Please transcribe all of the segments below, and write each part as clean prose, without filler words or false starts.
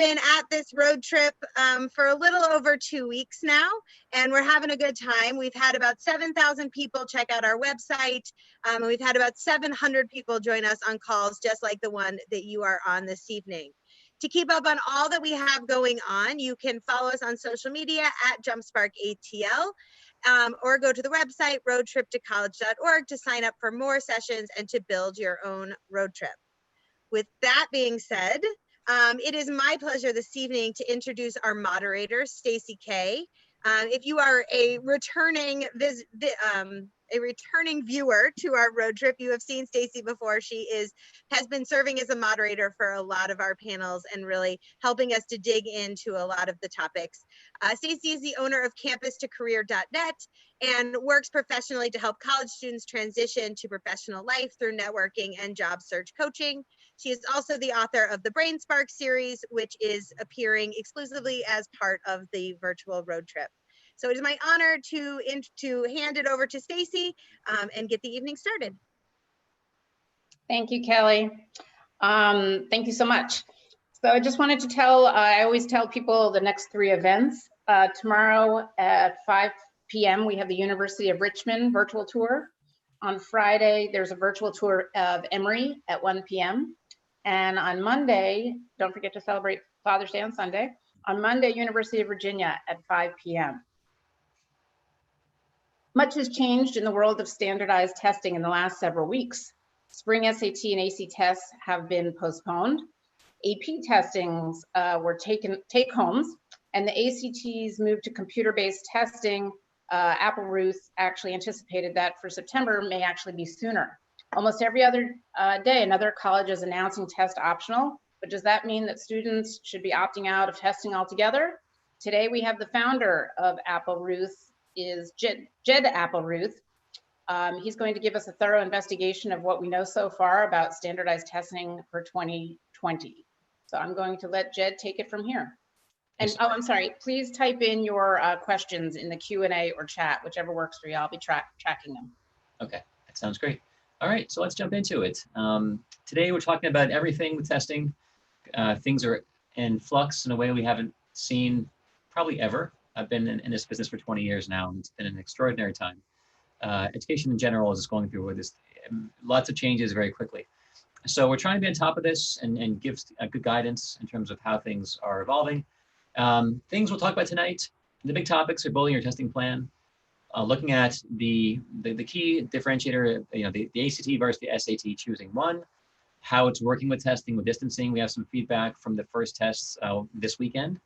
been at this road trip for a little over 2 weeks now, and we're having a good time. We've had about 7,000 people check out our website. And we've had about 700 people join us on calls, just like the one that you are on this evening. To keep up on all that we have going on, you can follow us on social media at JumpSparkATL, or go to the website roadtriptocollege.org to sign up for more sessions and to build your own road trip. With that being said, it is my pleasure this evening to introduce our moderator, Stacey Kay. If you are a returning viewer to our road trip, you have seen Stacey before. She has been serving as a moderator for a lot of our panels and really helping us to dig into a lot of the topics. Stacey is the owner of campus2career.net and works professionally to help college students transition to professional life through networking and job search coaching. She is also the author of the Brain Spark series, which is appearing exclusively as part of the virtual road trip. So it is my honor to hand it over to Stacey and get the evening started. Thank you, Kelly. Thank you so much. So I just wanted to tell, I always tell people the next 3 events. Tomorrow at 5 p.m. we have the University of Richmond virtual tour. On Friday, there's a virtual tour of Emory at 1 p.m. And on Monday, don't forget to celebrate Father's Day on Sunday. On Monday, University of Virginia at 5 p.m. Much has changed in the world of standardized testing in the last several weeks. Spring SAT and AC tests have been postponed. AP testings were take homes, and the ACTs moved to computer-based testing. Apple Ruth actually anticipated that for September may actually be sooner. Almost every other day, another college is announcing test optional, but does that mean that students should be opting out of testing altogether? Today, we have the founder of Apple Ruth, is Jed Apple Ruth. He's going to give us a thorough investigation of what we know so far about standardized testing for 2020. So I'm going to let Jed take it from here. And oh, I'm sorry, please type in your questions in the Q&A or chat, whichever works for you. I'll be tracking them. Okay, that sounds great. All right, so let's jump into it. Today we're talking about everything with testing. Things are in flux in a way we haven't seen probably ever. I've been in this business for 20 years now, and it's been an extraordinary time. Education in general is going through this, lots of changes very quickly. So we're trying to be on top of this and give good guidance in terms of how things are evolving. Things we'll talk about tonight, the big topics are building your testing plan, looking at the key differentiator, the ACT versus the SAT, choosing one, how it's working with testing, with distancing. We have some feedback from the first tests this weekend,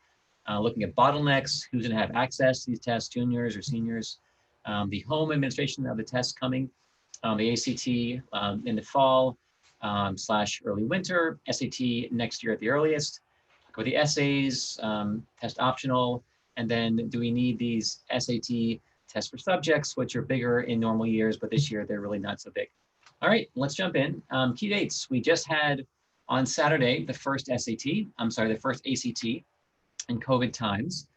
looking at bottlenecks, who's gonna have access to these tests, juniors or seniors, the home administration of the tests coming, the ACT in the fall / early winter, SAT next year at the earliest, with the essays, test optional, and then do we need these SAT tests for subjects, which are bigger in normal years, but this year they're really not so big. All right, let's jump in. Key dates. We just had on Saturday the first ACT in COVID times,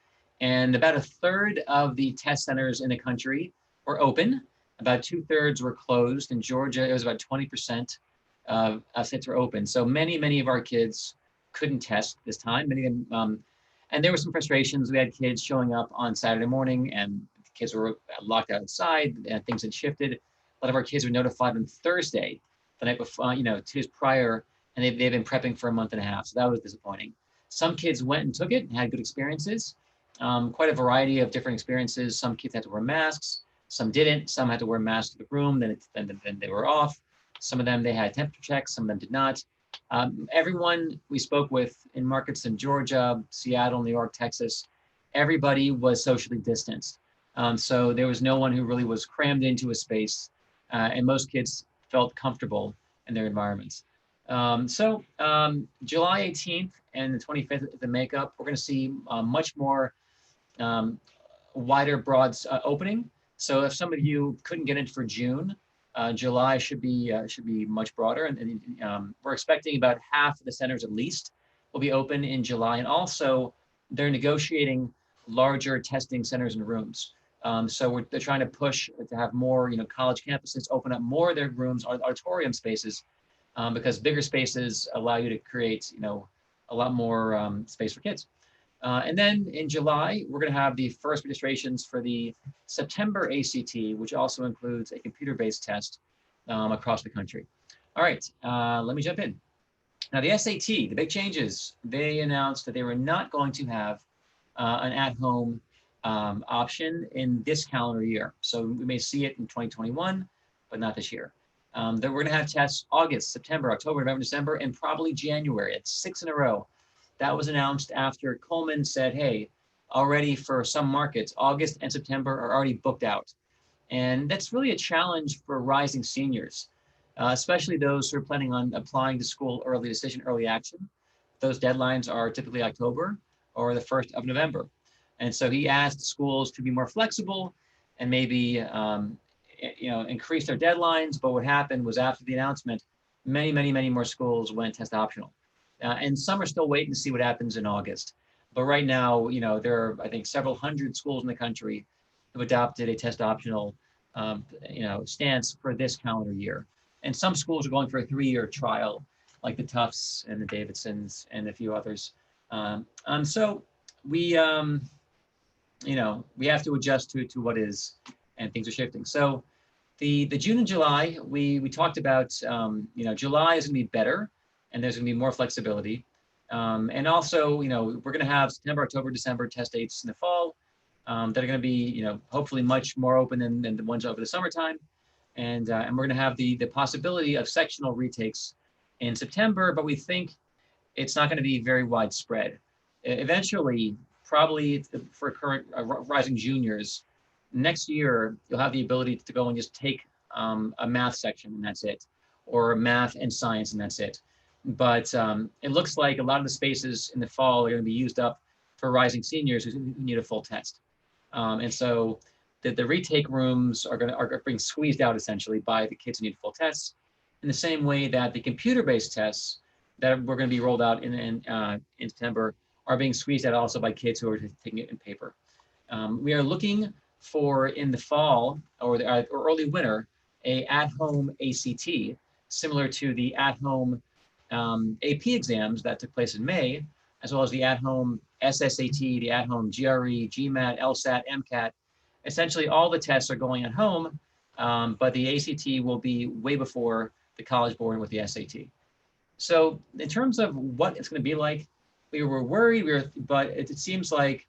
and about 1/3 of the test centers in the country were open. About 2/3 were closed. In Georgia, it was about 20% of sites were open. So many of our kids couldn't test this time. Many of them, and there were some frustrations. We had kids showing up on Saturday morning, and kids were locked outside, and things had shifted. A lot of our kids were notified on Thursday, the night before, 2 days prior, and they've been prepping for a month and a half. So that was disappointing. Some kids went and took it and had good experiences. Quite a variety of different experiences. Some kids had to wear masks, some didn't. Some had to wear masks to the room, then they were off. Some of them, they had temperature checks, some of them did not. Everyone we spoke with in markets in Georgia, Seattle, New York, Texas, everybody was socially distanced. So there was no one who really was crammed into a space, and most kids felt comfortable in their environments. July 18th and the 25th, the makeup, we're gonna see much more wider, broad opening. So if some of you couldn't get in for June, July should be much broader, and we're expecting about half of the centers at least will be open in July, and also they're negotiating larger testing centers and rooms. So they're trying to push to have more, college campuses open up more of their rooms, auditorium spaces, because bigger spaces allow you to create, a lot more space for kids. And then in July, we're going to have the first registrations for the September ACT, which also includes a computer-based test across the country. All right, let me jump in. Now, the SAT, the big changes, they announced that they were not going to have an at-home option in this calendar year. So we may see it in 2021, but not this year. That we're going to have tests August, September, October, November, December, and probably January. It's 6 in a row. That was announced after Coleman said, hey, already for some markets, August and September are already booked out. And that's really a challenge for rising seniors, especially those who are planning on applying to school early decision, early action. Those deadlines are typically October or the 1st of November. And so he asked schools to be more flexible and maybe increase their deadlines. But what happened was after the announcement, many more schools went test optional. And some are still waiting to see what happens in August. But right now, there are, I think, several hundred schools in the country who adopted a test optional, stance for this calendar year. And some schools are going for a 3-year trial, like the Tufts and the Davidsons and a few others. So we have to adjust to what is, and things are shifting. So the June and July, we talked about, July is going to be better, and there's going to be more flexibility. And also, we're going to have September, October, December test dates in the fall that are going to be, hopefully much more open than the ones over the summertime. And we're going to have the possibility of sectional retakes in September, but we think it's not going to be very widespread. Eventually, probably for current rising juniors, next year, you'll have the ability to go and just take a math section and that's it, or math and science and that's it. But it looks like a lot of the spaces in the fall are going to be used up for rising seniors who need a full test. And so the retake rooms are being squeezed out essentially by the kids who need full tests, in the same way that the computer-based tests that we're going to be rolled out in September are being squeezed out also by kids who are taking it in paper. We are looking for in the fall or early winter a at-home ACT, similar to the at-home AP exams that took place in May, as well as the at-home SSAT, the at-home GRE, GMAT, LSAT, MCAT. Essentially, all the tests are going at home, but the ACT will be way before the College Board with the SAT. So in terms of what it's going to be like, we were worried, but it seems like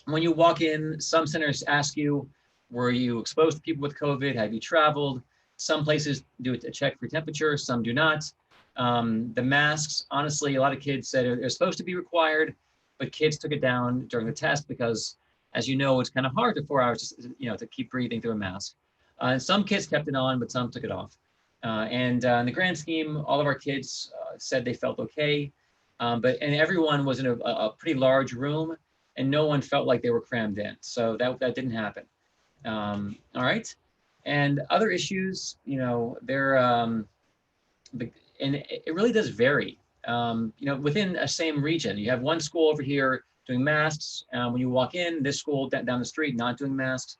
when you walk in, some centers ask you, were you exposed to people with COVID? Have you traveled? Some places do a check for temperature, some do not. The masks, honestly, a lot of kids said they're supposed to be required, but kids took it down during the test because, as you know, it's kind of hard for 4 hours, to keep breathing through a mask. And some kids kept it on, but some took it off. And in the grand scheme, all of our kids said they felt okay, and everyone was in a pretty large room, and no one felt like they were crammed in. So that didn't happen. All right. And other issues, and it really does vary. Within a same region, you have one school over here doing masks. When you walk in, this school down the street not doing masks.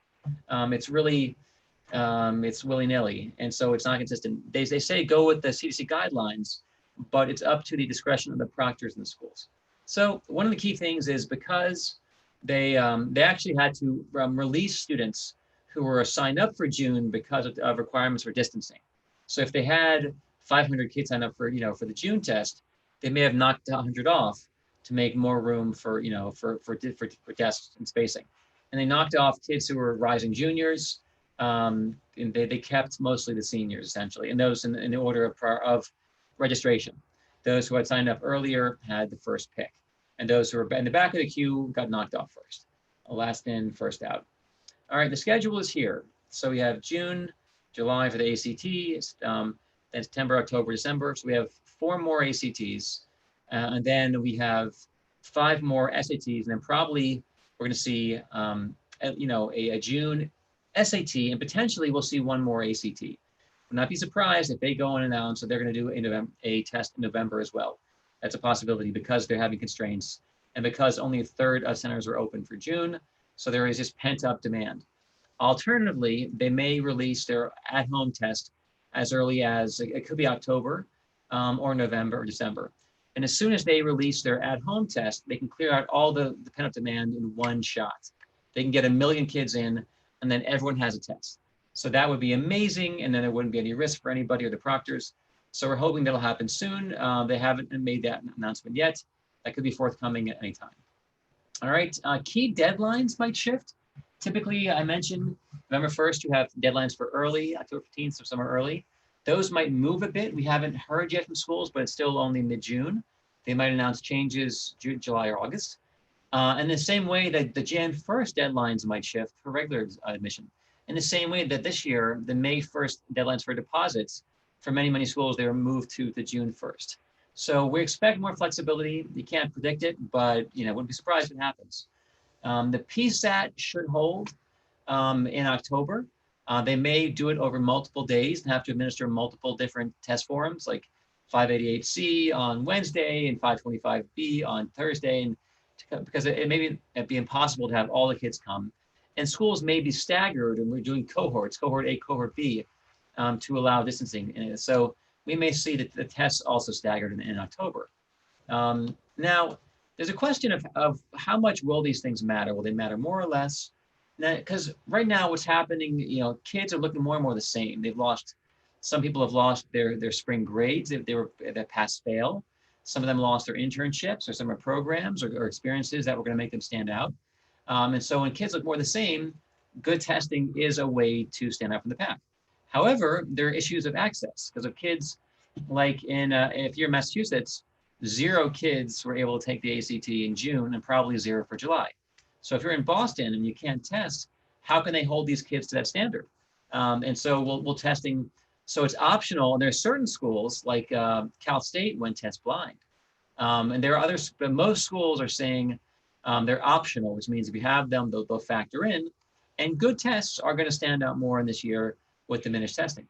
It's really, it's willy-nilly, and so it's not consistent. They say go with the CDC guidelines, but it's up to the discretion of the proctors in the schools. So one of the key things is because they actually had to release students who were signed up for June because of requirements for distancing. So if they had 500 kids sign up for the June test, they may have knocked 100 off to make more room for desks and spacing. And they knocked off kids who were rising juniors, and they kept mostly the seniors essentially, and those in the order of registration. Those who had signed up earlier had the first pick, and those who were in the back of the queue got knocked off first. Last in, first out. All right, the schedule is here. So we have June, July for the ACT, then September, October, December. So we have 4 more ACTs, and then we have 5 more SATs, and then probably we're going to see a June SAT, and potentially we'll see 1 more ACT. Would not be surprised if they go and announce that they're going to do a test in November as well. That's a possibility because they're having constraints and because only a third of centers are open for June. So there is this pent-up demand. Alternatively, they may release their at-home test as early as, it could be October or November or December. And as soon as they release their at-home test, they can clear out all the pent-up demand in one shot. They can get 1 million kids in, and then everyone has a test. So that would be amazing, and then there wouldn't be any risk for anybody or the proctors. So we're hoping that'll happen soon. They haven't made that announcement yet. That could be forthcoming at any time. All right, key deadlines might shift. Typically, I mentioned November 1st, you have deadlines for early, October 15th, so some are early. Those might move a bit. We haven't heard yet from schools, but it's still only mid-June. They might announce changes June, July, or August. And the same way that the Jan 1st deadlines might shift for regular admission. In the same way that this year, the May 1st deadlines for deposits, for many, many schools, they were moved to the June 1st. So we expect more flexibility. You can't predict it, but wouldn't be surprised if it happens. The PSAT should hold in October. They may do it over multiple days and have to administer multiple different test forms, like 588C on Wednesday and 525B on Thursday, and because it may be impossible to have all the kids come. And schools may be staggered, and we're doing cohorts, cohort A, cohort B, to allow distancing. And so we may see that the tests also staggered in October. Now, there's a question of how much will these things matter? Will they matter more or less? Because right now what's happening, kids are looking more and more the same. Some people have lost their spring grades. They were pass fail. Some of them lost their internships or summer programs or experiences that were going to make them stand out. And so when kids look more the same, good testing is a way to stand out from the pack. However, there are issues of access because of kids like if you're in Massachusetts, 0 kids were able to take the ACT in June and probably 0 for July. So if you're in Boston and you can't test, how can they hold these kids to that standard? And so we'll testing. So it's optional. And there are certain schools like Cal State went test blind. And there are others, but most schools are saying they're optional, which means if you have them, they'll factor in. And good tests are going to stand out more in this year with diminished testing.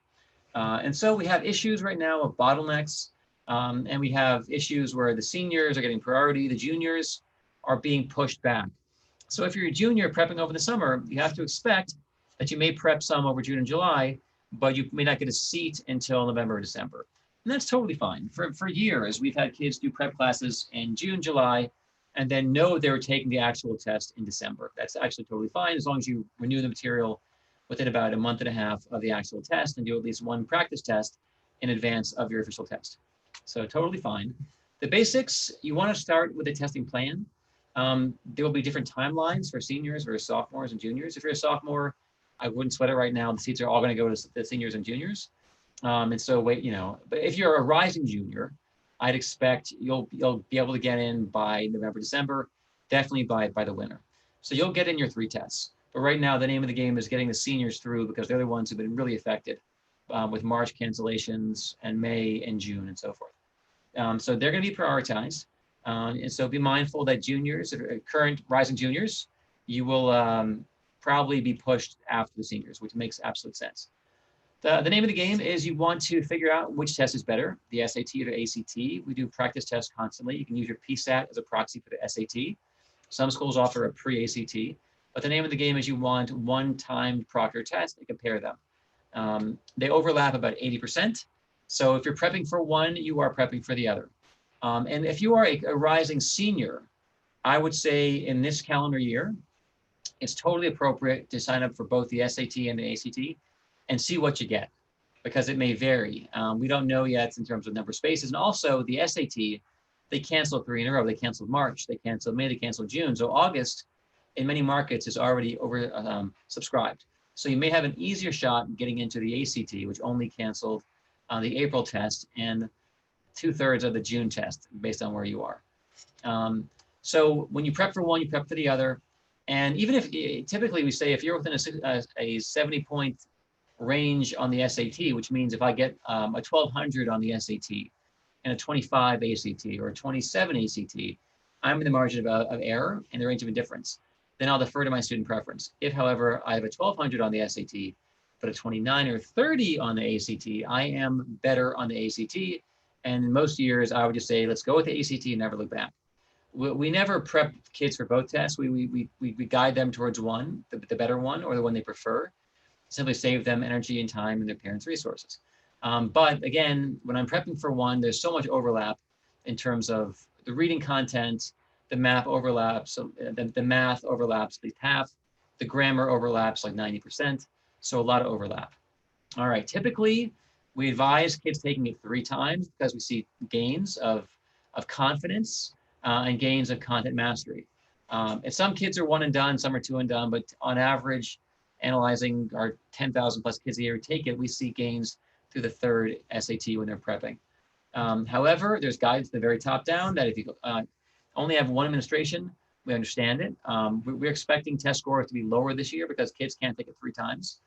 And so we have issues right now of bottlenecks. And we have issues where the seniors are getting priority, the juniors are being pushed back. So if you're a junior prepping over the summer, you have to expect that you may prep some over June and July, but you may not get a seat until November or December. And that's totally fine. For years, we've had kids do prep classes in June, July, and then know they were taking the actual test in December. That's actually totally fine as long as you renew the material within about a month and a half of the actual test and do at least one practice test in advance of your official test. So totally fine. The basics, you want to start with a testing plan. There will be different timelines for seniors versus sophomores and juniors. If you're a sophomore, I wouldn't sweat it right now. The seats are all going to go to the seniors and juniors. And so wait, but if you're a rising junior, I'd expect you'll be able to get in by November, December, definitely by the winter. So you'll get in your 3 tests. But right now, the name of the game is getting the seniors through because they're the ones who've been really affected with March cancellations and May and June and so forth. So they're going to be prioritized. And so be mindful that juniors, current rising juniors, you will probably be pushed after the seniors, which makes absolute sense. The name of the game is you want to figure out which test is better, the SAT or the ACT. We do practice tests constantly. You can use your PSAT as a proxy for the SAT. Some schools offer a pre-ACT, but the name of the game is you want one-time proctor test and compare them. They overlap about 80%. So if you're prepping for one, you are prepping for the other. And if you are a rising senior, I would say in this calendar year, it's totally appropriate to sign up for both the SAT and the ACT and see what you get, because it may vary. We don't know yet in terms of number of spaces. And also the SAT, they canceled 3 in a row. They canceled March, they canceled May, they canceled June. So August in many markets is already over subscribed. So you may have an easier shot getting into the ACT, which only canceled the April test and 2/3 of the June test based on where you are. So when you prep for one, you prep for the other. And even if typically we say if you're within a 70-point range on the SAT, which means if I get a 1200 on the SAT and a 25 ACT or a 27 ACT, I'm in the margin of error in the range of indifference. Then I'll defer to my student preference. If, however, I have a 1200 on the SAT, but a 29 or 30 on the ACT, I am better on the ACT. And in most years, I would just say, let's go with the ACT and never look back. We never prep kids for both tests. We guide them towards one, the better one, or the one they prefer. Simply save them energy and time and their parents' resources. But again, when I'm prepping for one, there's so much overlap. in terms of the reading content, the math overlaps, so the math overlaps at least half, the grammar overlaps like 90%, so a lot of overlap. All right, typically we advise kids taking it 3 times because we see gains of confidence and gains of content mastery. And some kids are 1 and done, some are 2 and done, but on average, analyzing our 10,000 plus kids a year who take it, we see gains through the 3rd SAT when they're prepping. However, there's guidance at the very top down that if you only have 1 administration, we understand it. We're expecting test scores to be lower this year because kids can't take it 3 times.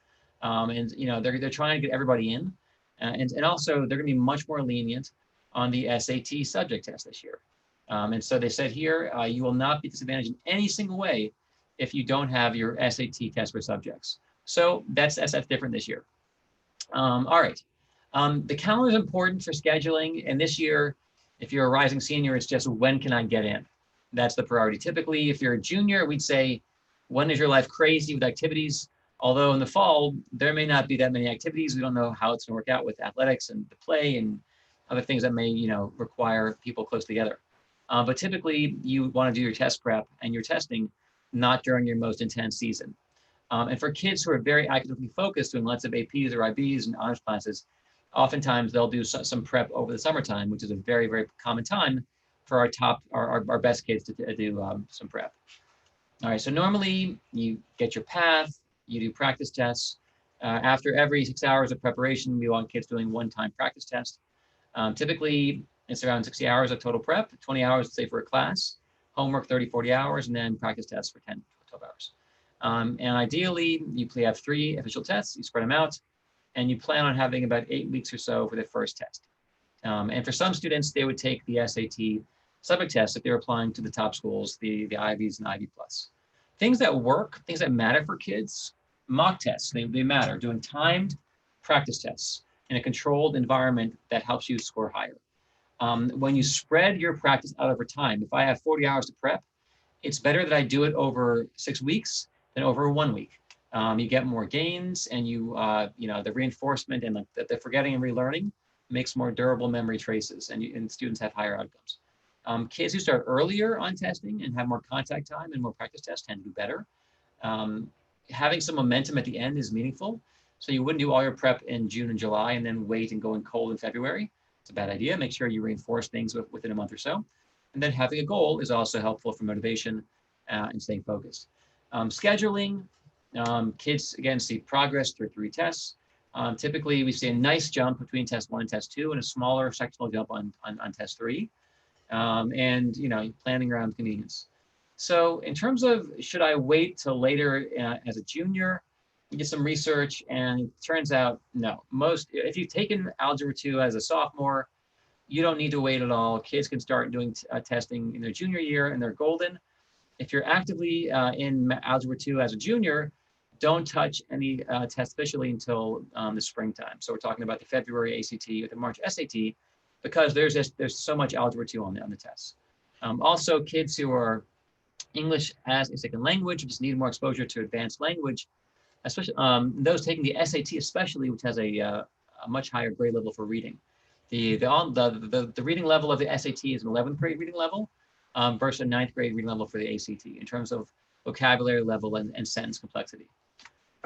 And you know, they're trying to get everybody in. And also they're gonna be much more lenient on the SAT subject test this year. And so they said here, you will not be disadvantaged in any single way if you don't have your SAT test for subjects. So that's different this year. All right. The calendar is important for scheduling. And this year, if you're a rising senior, it's just when can I get in? That's the priority. Typically, if you're a junior, we'd say, when is your life crazy with activities? Although in the fall, there may not be that many activities. We don't know how it's gonna work out with athletics and the play and other things that may, you know, require people close together. But typically, you wanna do your test prep and your testing not during your most intense season. And for kids who are very academically focused, doing lots of APs or IBs and honors classes, oftentimes they'll do some prep over the summertime, which is a very, very common time for our best kids to do some prep. All right, so normally you get your path, you do practice tests. After every 6 hours of preparation, we want kids doing 1-time practice test. Typically, it's around 60 hours of total prep, 20 hours, say, for a class, homework 30, 40 hours, and then practice tests for 10, 12 hours. And ideally, you have 3 official tests, you spread them out, and you plan on having about 8 weeks or so for the first test. And for some students, they would take the SAT subject test if they're applying to the top schools, the Ivies and Ivy Plus. Things that work, things that matter for kids, mock tests, they matter. Doing timed practice tests in a controlled environment that helps you score higher. When you spread your practice out over time, if I have 40 hours to prep, it's better that I do it over 6 weeks than over 1 week. You get more gains, and you know, the reinforcement and the forgetting and relearning makes more durable memory traces, and students have higher outcomes. Kids who start earlier on testing and have more contact time and more practice tests tend to do better. Having some momentum at the end is meaningful. So you wouldn't do all your prep in June and July and then wait and go in cold in February. It's a bad idea. Make sure you reinforce things within a month or so. And then having a goal is also helpful for motivation and staying focused. Scheduling, kids, again, see progress through 3 tests. Typically, we see a nice jump between test 1 and test 2 and a smaller sectional jump on test 3. And, you know, planning around convenience. So in terms of, should I wait till later as a junior? We did some research, and it turns out, no. If you've taken Algebra 2 as a sophomore, you don't need to wait at all. Kids can start doing testing in their junior year, and they're golden. If you're actively in Algebra 2 as a junior, don't touch any tests officially until the springtime. So we're talking about the February ACT or the March SAT, because there's so much Algebra 2 on the tests. Also, kids who are English as a second language just need more exposure to advanced language, especially those taking the SAT especially, which has a much higher grade level for reading. The reading level of the SAT is an 11th grade reading level versus a 9th grade reading level for the ACT in terms of vocabulary level and sentence complexity.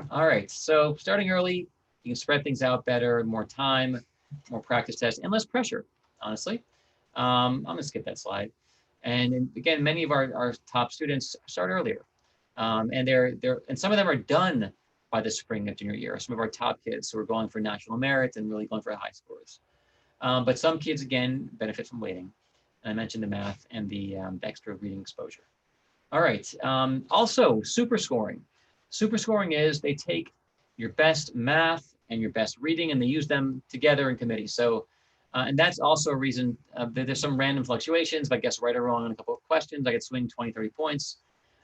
All right, so starting early, you can spread things out better, more time, more practice tests, and less pressure, honestly. I'm gonna skip that slide. And again, many of our top students start earlier. And some of them are done by the spring of junior year. Some of our top kids who are going for national merit and really going for high scores. But some kids, again, benefit from waiting. And I mentioned the math and the extra reading exposure. All right, also super scoring. Super scoring is they take your best math and your best reading and they use them together in committee. So, and that's also a reason that there's some random fluctuations, but I guess right or wrong on a couple of questions, I could swing 20, 30 points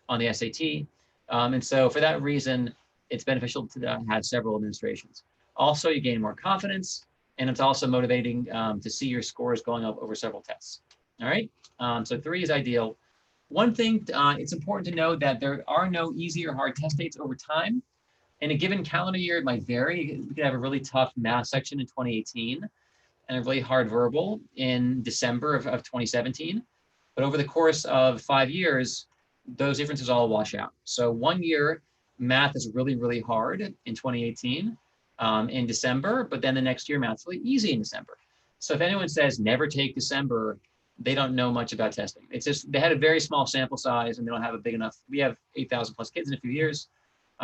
on the SAT. And so for that reason, it's beneficial to have several administrations. Also, you gain more confidence, and it's also motivating to see your scores going up over several tests. All right, so 3 is ideal. One thing, it's important to know that there are no easy or hard test dates over time. In a given calendar year, it might vary. We could have a really tough math section in 2018 and a really hard verbal in December of 2017. But over the course of 5 years, those differences all wash out. So 1 year, math is really, really hard in 2018 in December, but then the next year, math's really easy in December. So if anyone says never take December, they don't know much about testing. It's just, they had a very small sample size and they don't have a big enough, we have 8,000 plus kids in a few years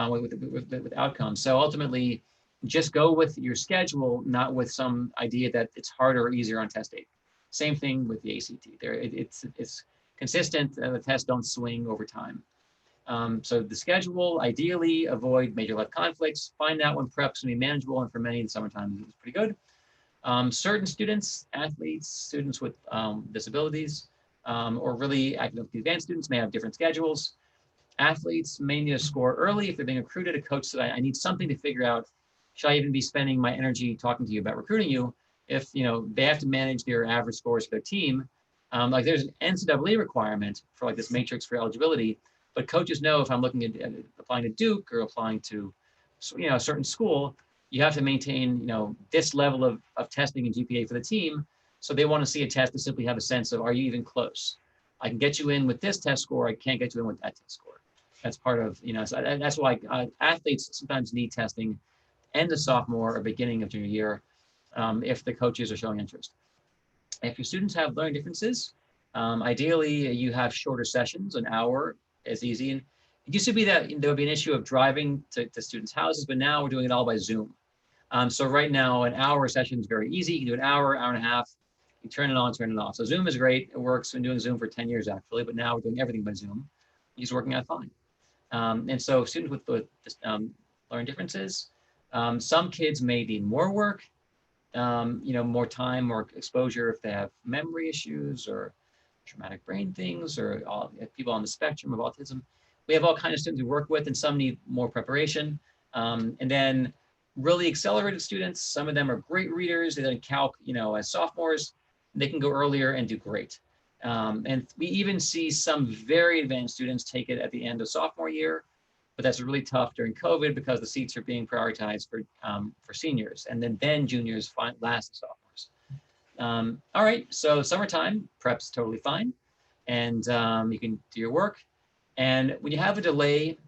with outcomes. So ultimately, just go with your schedule, not with some idea that it's harder or easier on test date. Same thing with the ACT. It's consistent, the tests don't swing over time. So the schedule, ideally avoid major life conflicts, find out when prep's gonna be manageable, and for many in the summertime is pretty good. Certain students, athletes, students with disabilities, or really academically advanced students may have different schedules. Athletes may need to score early if they're being recruited. A coach said, I need something to figure out, should I even be spending my energy talking to you about recruiting you if they have to manage their average scores for their team. Like there's an NCAA requirement for like this matrix for eligibility, but coaches know if I'm looking at applying to Duke or applying to a certain school, you have to maintain this level of testing and GPA for the team. So they want to see a test to simply have a sense of, are you even close? I can get you in with this test score, I can't get you in with that test score. That's part of, so that's why athletes sometimes need testing end of sophomore or beginning of junior year if the coaches are showing interest. If your students have learning differences, ideally you have shorter sessions, an hour is easy. And it used to be that there would be an issue of driving to students' houses, but now we're doing it all by Zoom. So right now, an hour session is very easy. You can do an hour, hour and a half. You turn it on, turn it off. So Zoom is great. It works. Been doing Zoom for 10 years actually, but now we're doing everything by Zoom. It's working out fine. And so students with learning differences, some kids may need more work, more time, more exposure if they have memory issues or traumatic brain things, or people on the spectrum of autism. We have all kinds of students we work with, and some need more preparation. And then really accelerated students, some of them are great readers. They then calc, as sophomores, they can go earlier and do great. And we even see some very advanced students take it at the end of sophomore year, but that's really tough during COVID because the seats are being prioritized for seniors, and then juniors last the sophomores. All right, so summertime, prep's totally fine, and you can do your work. And when you have a delay,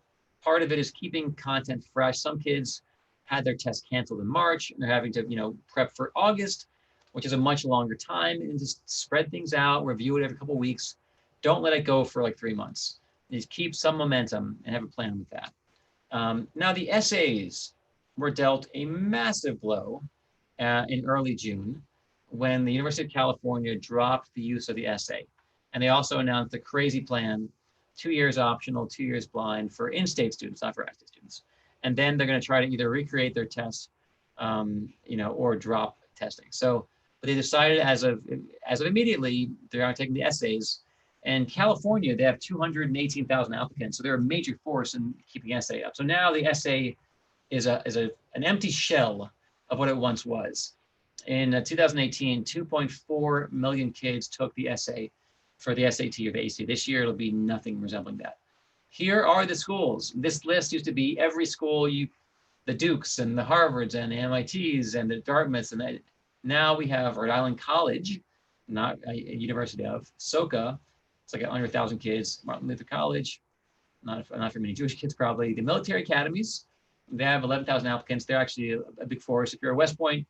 part of it is keeping content fresh. Some kids had their test canceled in March, and they're having to, prep for August, which is a much longer time, and just spread things out, review it every couple of weeks. Don't let it go for like 3 months. Just keep some momentum and have a plan with that. Now the essays were dealt a massive blow in early June when the University of California dropped the use of the essay. And they also announced a crazy plan, 2 years optional, 2 years blind for in-state students, not for out-of-state students. And then they're going to try to either recreate their tests, or drop testing. So, but they decided as of immediately, they are taking the essays. And California, they have 218,000 applicants, so they're a major force in keeping essay up. So now the essay is an empty shell of what it once was. In 2018, 2.4 million kids took the essay for the SAT or the ACT. This year, it'll be nothing resembling that. Here are the schools. This list used to be every school, the Dukes and the Harvards and the MITs and the Dartmouths. And now we have Rhode Island College, not a university of, SoCA. It's like 100,000 kids. Martin Luther College, not for many Jewish kids probably. The military academies, they have 11,000 applicants. They're actually a big force. If you're a West Point,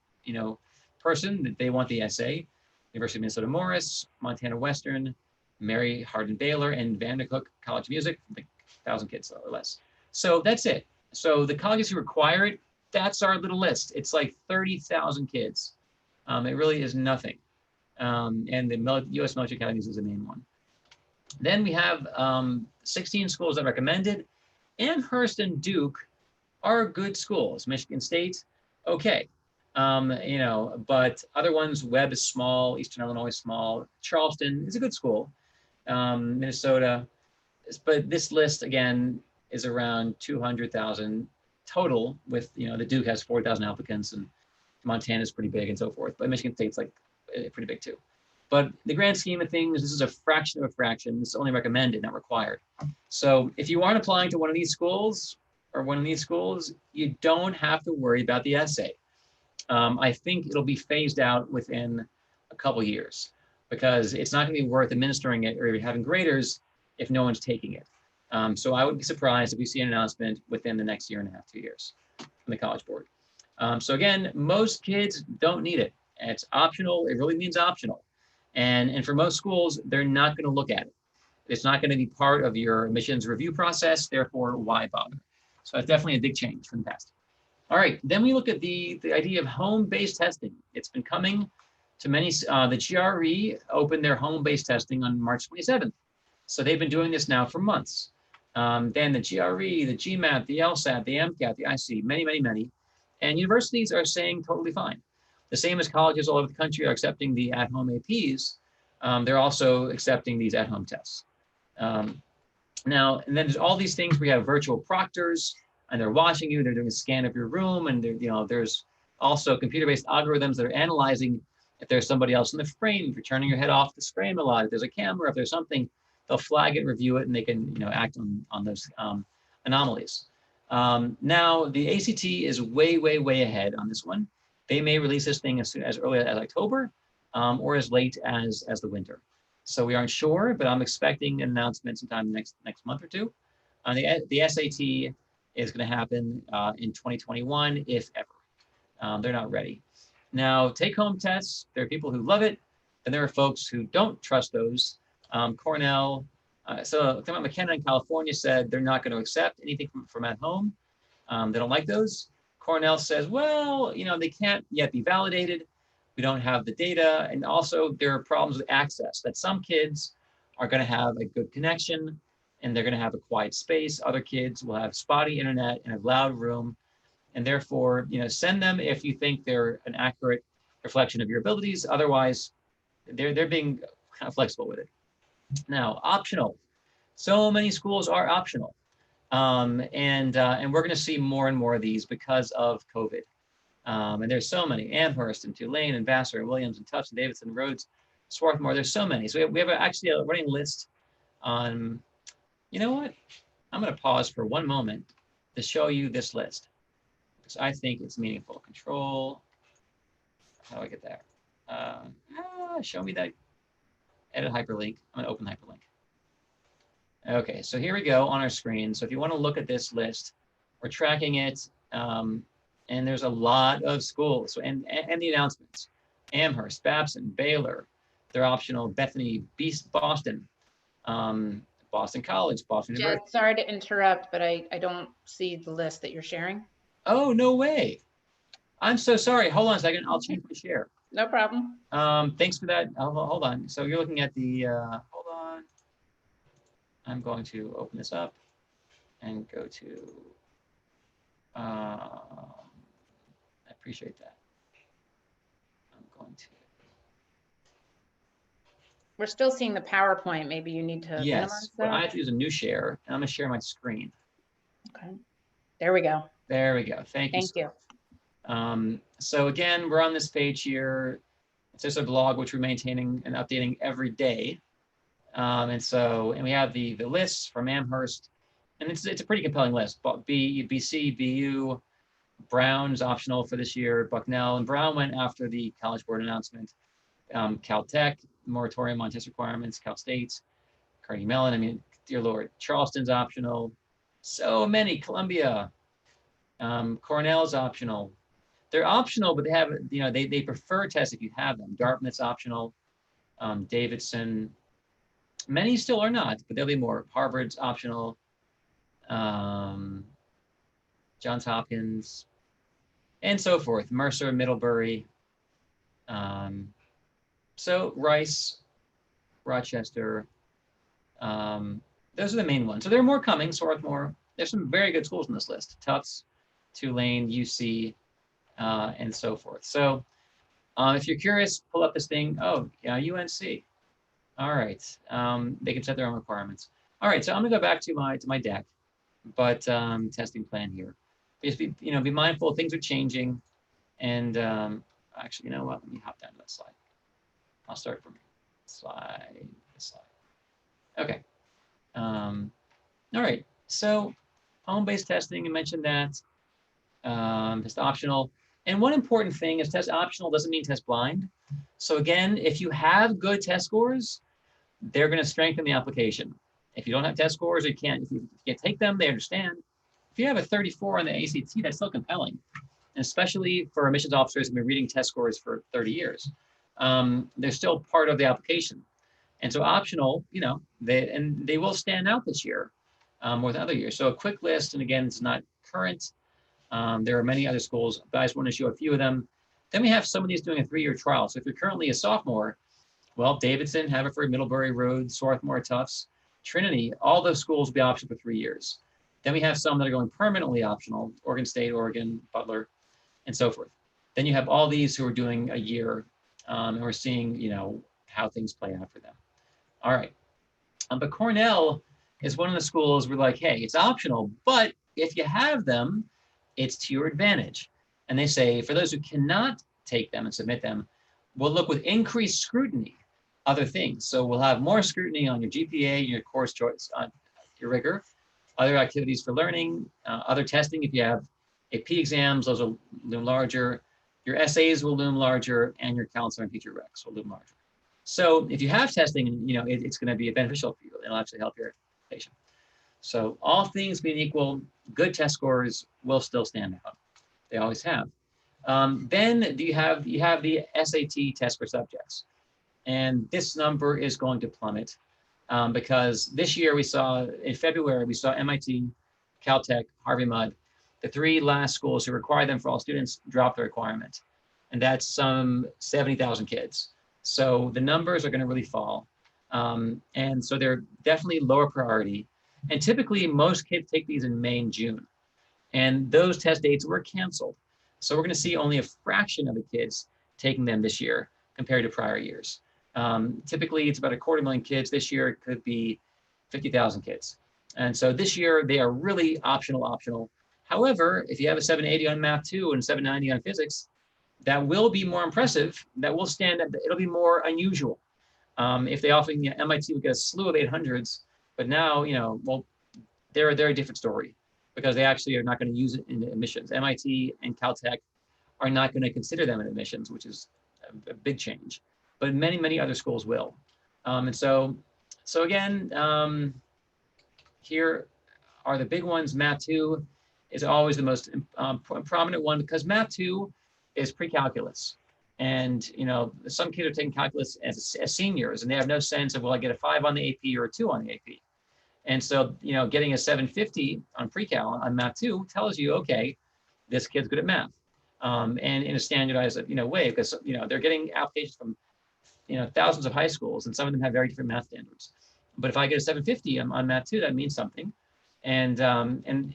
person, they want the essay. University of Minnesota Morris, Montana Western, Mary Hardin Baylor, and Vanderhook College of Music, like 1,000 kids or less. So that's it. So the colleges who require it, that's our little list. It's like 30,000 kids. It really is nothing. And the U.S. Military Academies is the main one. Then we have 16 schools that are recommended. Amherst and Duke are good schools. Michigan State, okay. But other ones, Webb is small, Eastern Illinois is small, Charleston is a good school, Minnesota. But this list, again, is around 200,000 total with, the Duke has 4,000 applicants and Montana is pretty big and so forth. But Michigan State's like pretty big too. But the grand scheme of things, this is a fraction of a fraction. This is only recommended, not required. So if you aren't applying to one of these schools, you don't have to worry about the essay. I think it'll be phased out within a couple years because it's not going to be worth administering it or having graders if no one's taking it. So I would be surprised if we see an announcement within the next year and a half, 2 years from the College Board. So again, most kids don't need it. It's optional. It really means optional. And for most schools, they're not going to look at it. It's not going to be part of your admissions review process. Therefore, why bother? So that's definitely a big change from the past. All right, then we look at the idea of home-based testing. It's been coming to many. The GRE opened their home-based testing on March 27th. So they've been doing this now for months. Then the GRE, the GMAT, the LSAT, the MCAT, the IC, many. And universities are saying totally fine. The same as colleges all over the country are accepting the at-home APs. They're also accepting these at-home tests. Now, and then there's all these things where you have virtual proctors, and they're watching you. They're doing a scan of your room, and there's also computer-based algorithms that are analyzing if there's somebody else in the frame. If you're turning your head off the frame a lot, if there's a camera, if there's something, they'll flag it, review it, and they can act on those anomalies. Now, the ACT is way ahead on this one. They may release this thing as early as October or as late as the winter. So we aren't sure, but I'm expecting an announcement sometime next month or two. The SAT is going to happen in 2021, if ever. They're not ready. Now, take-home tests, there are people who love it, and there are folks who don't trust those. Cornell, so McKenna in California said they're not going to accept anything from at home. They don't like those. Cornell says, well, they can't yet be validated. We don't have the data. And also there are problems with access, that some kids are going to have a good connection and they're going to have a quiet space. Other kids will have spotty internet and a loud room. And therefore, send them if you think they're an accurate reflection of your abilities. Otherwise, they're being kind of flexible with it. Now, optional. So many schools are optional. And we're going to see more and more of these because of COVID. And there's so many: Amherst and Tulane and Vassar and Williams and Tufts and Davidson, Rhodes, Swarthmore. There's so many. So we have actually a running list on, you know what? I'm going to pause for one moment to show you this list because I think it's meaningful. Control. How do I get there? Show me that. Edit hyperlink. I'm going to open hyperlink. Okay, so here we go on our screen. So if you want to look at this list, we're tracking it, and there's a lot of schools. So and the announcements: Amherst, Babson, Baylor, they're optional. Bethany, Boston, Boston College, Boston University. Jed, sorry to interrupt, but I don't see the list that you're sharing. Oh, no way! I'm so sorry. Hold on a second. I'll change my share. No problem. Thanks for that. Hold on. So you're looking at the. Hold on. I'm going to open this up and go to. I appreciate that. I'm going to. We're still seeing the PowerPoint. Maybe you need to Yes, but I have to use a new share, and I'm going to share my screen. Okay. There we go. There we go. Thank you. Thank you. So again, we're on this page here. It's just a blog which we're maintaining and updating every day. And we have the lists from Amherst, and it's a pretty compelling list. BC, BU, Brown's optional for this year, Bucknell, and Brown went after the College Board announcement. Caltech, moratorium on test requirements, Cal State, Carnegie Mellon, I mean, dear Lord, Charleston's optional. So many, Columbia, Cornell's optional. They're optional, but they have, they prefer tests if you have them. Dartmouth's optional, Davidson. Many still are not, but there'll be more. Harvard's optional, Johns Hopkins, and so forth. Mercer, Middlebury. So Rice, Rochester. Those are the main ones. So there are more coming. Swarthmore. There's some very good schools on this list: Tufts, Tulane, UC, and so forth. So if you're curious, pull up this thing. Oh, yeah, UNC. All right, they can set their own requirements. All right, so I'm gonna go back to my deck, but testing plan here. Just be mindful, things are changing, and actually, you know what? Let me hop down to that slide. I'll start from slide. Okay. All right. So home-based testing, I mentioned that. It's optional. And one important thing is test optional doesn't mean test blind. So again, if you have good test scores, they're going to strengthen the application. If you don't have test scores, if you can't take them, they understand. If you have a 34 on the ACT, that's still compelling. And especially for admissions officers who've been reading test scores for 30 years. They're still part of the application. And so optional, you know, they will stand out this year more than other years. So a quick list, and again, it's not current. There are many other schools, but I just want to show a few of them. Then we have some of these doing a 3-year trial. So if you're currently a sophomore, well, Davidson, Haverford, Middlebury Road, Swarthmore, Tufts, Trinity, all those schools will be optional for 3 years. Then we have some that are going permanently optional, Oregon State, Oregon, Butler, and so forth. Then you have all these who are doing a year, and we're seeing, you know, how things play out for them. All right. But Cornell is one of the schools we're like, hey, it's optional, but if you have them, it's to your advantage. And they say, for those who cannot take them and submit them, we'll look with increased scrutiny, other things. So we'll have more scrutiny on your GPA, your course choice, your rigor, other activities for learning, other testing. If you have AP exams, those will loom larger. Your essays will loom larger, and your counselor and teacher recs will loom larger. So if you have testing, you know, it's going to be beneficial for you. It'll actually help your application. So all things being equal, good test scores will still stand out. They always have. Then you have the SAT test for subjects. And this number is going to plummet because this year in February, we saw MIT, Caltech, Harvey Mudd, the 3 last schools who require them for all students drop the requirement. And that's some 70,000 kids. So the numbers are going to really fall. And so they're definitely lower priority. And typically most kids take these in May and June. And those test dates were canceled. So we're going to see only a fraction of the kids taking them this year compared to prior years. Typically it's about 250,000 kids. This year it could be 50,000 kids. And so this year they are really optional. However, if you have a 780 on Math 2 and 790 on Physics, that will be more impressive. That will stand, it'll be more unusual. If they often, you know, MIT would get a slew of 800s, but now, you know, well, they're a different story because they actually are not going to use it in admissions. MIT and Caltech are not going to consider them in admissions, which is a big change, but many other schools will. And so again, here are the big ones. Math 2 is always the most prominent one because Math 2 is pre-calculus. And, you know, some kids are taking calculus as seniors and they have no sense of, will I get a 5 on the AP or a 2 on the AP? And so, you know, getting a 750 on pre-cal on Math 2 tells you, okay, this kid's good at math. And in a standardized, you know, way, because, you know, they're getting applications from, you know, thousands of high schools and some of them have very different math standards. But if I get a 750 on Math 2, that means something. And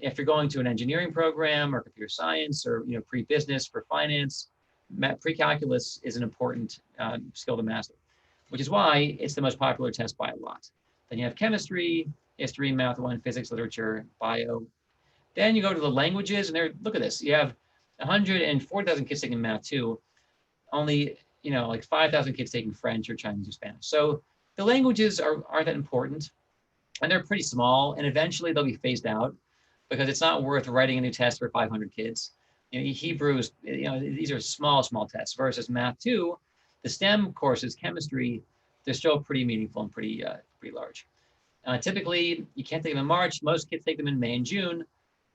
if you're going to an engineering program or computer science or, you know, pre-business for finance, pre-calculus is an important skill to master, which is why it's the most popular test by a lot. Then you have chemistry, history, math 1, physics, literature, bio. Then you go to the languages, and look at this. You have 140,000 kids taking Math 2, only, you know, like 5,000 kids taking French or Chinese or Spanish. So the languages aren't that important, and they're pretty small, and eventually they'll be phased out because it's not worth writing a new test for 500 kids. You know, Hebrews, you know, these are small tests versus Math 2, the STEM courses, chemistry, they're still pretty meaningful and pretty large. Typically, you can't take them in March. Most kids take them in May and June,